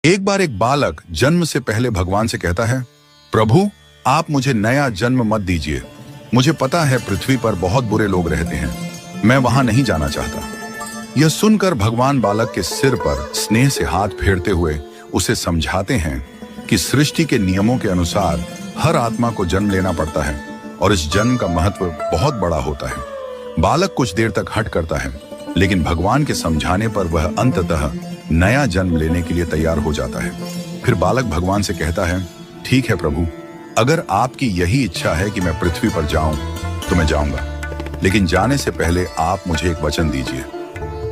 एक बार एक बालक जन्म से पहले भगवान से कहता है, प्रभु आप मुझे नया जन्म मत दीजिए। मुझे पता है पृथ्वी पर बहुत बुरे लोग रहते हैं, मैं वहां नहीं जाना चाहता। यह सुनकर भगवान बालक के सिर पर स्नेह से हाथ फेरते हुए उसे समझाते हैं कि सृष्टि के नियमों के अनुसार हर आत्मा को जन्म लेना पड़ता है और इस जन्म का महत्व बहुत बड़ा होता है। बालक कुछ देर तक हट करता है, लेकिन भगवान के समझाने पर वह अंततः नया जन्म लेने के लिए तैयार हो जाता है। फिर बालक भगवान से कहता है, ठीक है प्रभु, अगर आपकी यही इच्छा है कि मैं पृथ्वी पर जाऊं तो मैं जाऊंगा, लेकिन जाने से पहले आप मुझे एक वचन दीजिए।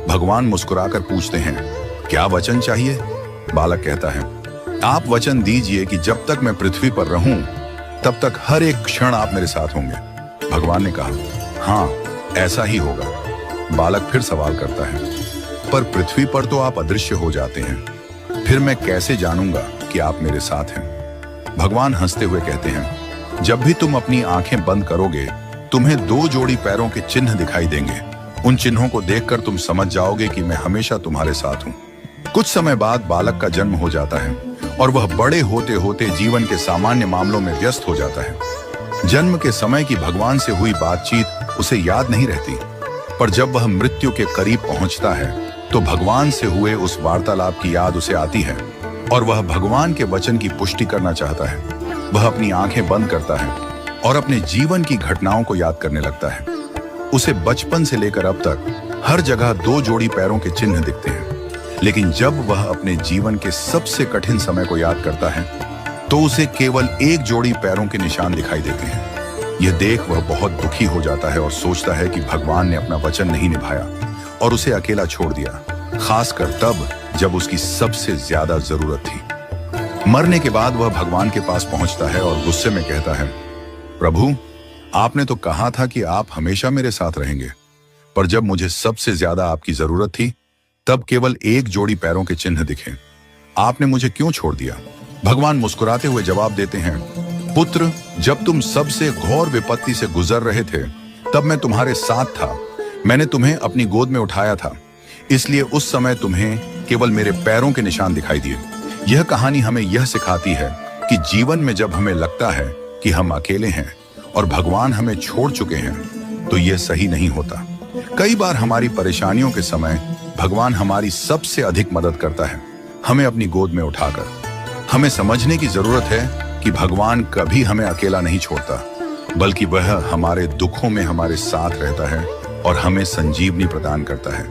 भगवान मुस्कुराकर पूछते हैं, क्या वचन चाहिए? बालक कहता है, आप वचन दीजिए कि जब तक मैं पृथ्वी पर रहूं तब तक हर एक क्षण आप मेरे साथ होंगे। भगवान ने कहा, हाँ ऐसा ही होगा। बालक फिर सवाल करता है, पर पृथ्वी पर तो आप अदृश्य हो जाते हैं, फिर मैं कैसे जानूंगा कि आप मेरे साथ हैं? भगवान हंसते हुए कहते हैं, जब भी तुम अपनी आंखें बंद करोगे तुम्हें 2 जोड़ी पैरों के चिन्ह दिखाई देंगे। उन चिन्हों को देखकर तुम समझ जाओगे कि मैं हमेशा तुम्हारे साथ हूं। कुछ समय बाद बालक का जन्म हो जाता है और वह बड़े होते होते जीवन के सामान्य मामलों में व्यस्त हो जाता है। जन्म के समय की भगवान से हुई बातचीत उसे याद नहीं रहती, पर जब वह मृत्यु के करीब पहुंचता है तो भगवान से हुए उस वार्तालाप की याद उसे आती है और वह भगवान के वचन की पुष्टि करना चाहता है। वह अपनी आंखें बंद करता है और अपने जीवन की घटनाओं को याद करने लगता है। उसे बचपन से लेकर अब तक हर जगह 2 जोड़ी पैरों के चिन्ह दिखते हैं, लेकिन जब वह अपने जीवन के सबसे कठिन समय को याद करता है तो उसे केवल 1 जोड़ी पैरों के निशान दिखाई देते हैं। यह देख वह बहुत दुखी हो जाता है और सोचता है कि भगवान ने अपना वचन नहीं निभाया और उसे अकेला छोड़ दिया, खासकर तब जब उसकी सबसे ज्यादा जरूरत थी। मरने के बाद वह भगवान के पास पहुंचता है और गुस्से में कहता है, प्रभु आपने तो कहा था कि आप हमेशा मेरे साथ रहेंगे, पर जब मुझे सबसे ज्यादा आपकी जरूरत थी तब केवल 1 जोड़ी पैरों के चिन्ह दिखे। आपने मुझे क्यों छोड़ दिया? भगवान मुस्कुराते हुए जवाब देते हैं, पुत्र जब तुम सबसे घोर विपत्ति से गुजर रहे थे तब मैं तुम्हारे साथ था। मैंने तुम्हें अपनी गोद में उठाया था, इसलिए उस समय तुम्हें केवल मेरे पैरों के निशान दिखाई दिए। यह कहानी हमें यह सिखाती है कि जीवन में जब हमें लगता है कि हम अकेले हैं और भगवान हमें छोड़ चुके हैं तो यह सही नहीं होता। कई बार हमारी परेशानियों के समय भगवान हमारी सबसे अधिक मदद करता है, हमें अपनी गोद में उठाकर। हमें समझने की जरूरत है कि भगवान कभी हमें अकेला नहीं छोड़ता, बल्कि वह हमारे दुखों में हमारे साथ रहता है और हमें संजीवनी प्रदान करता है।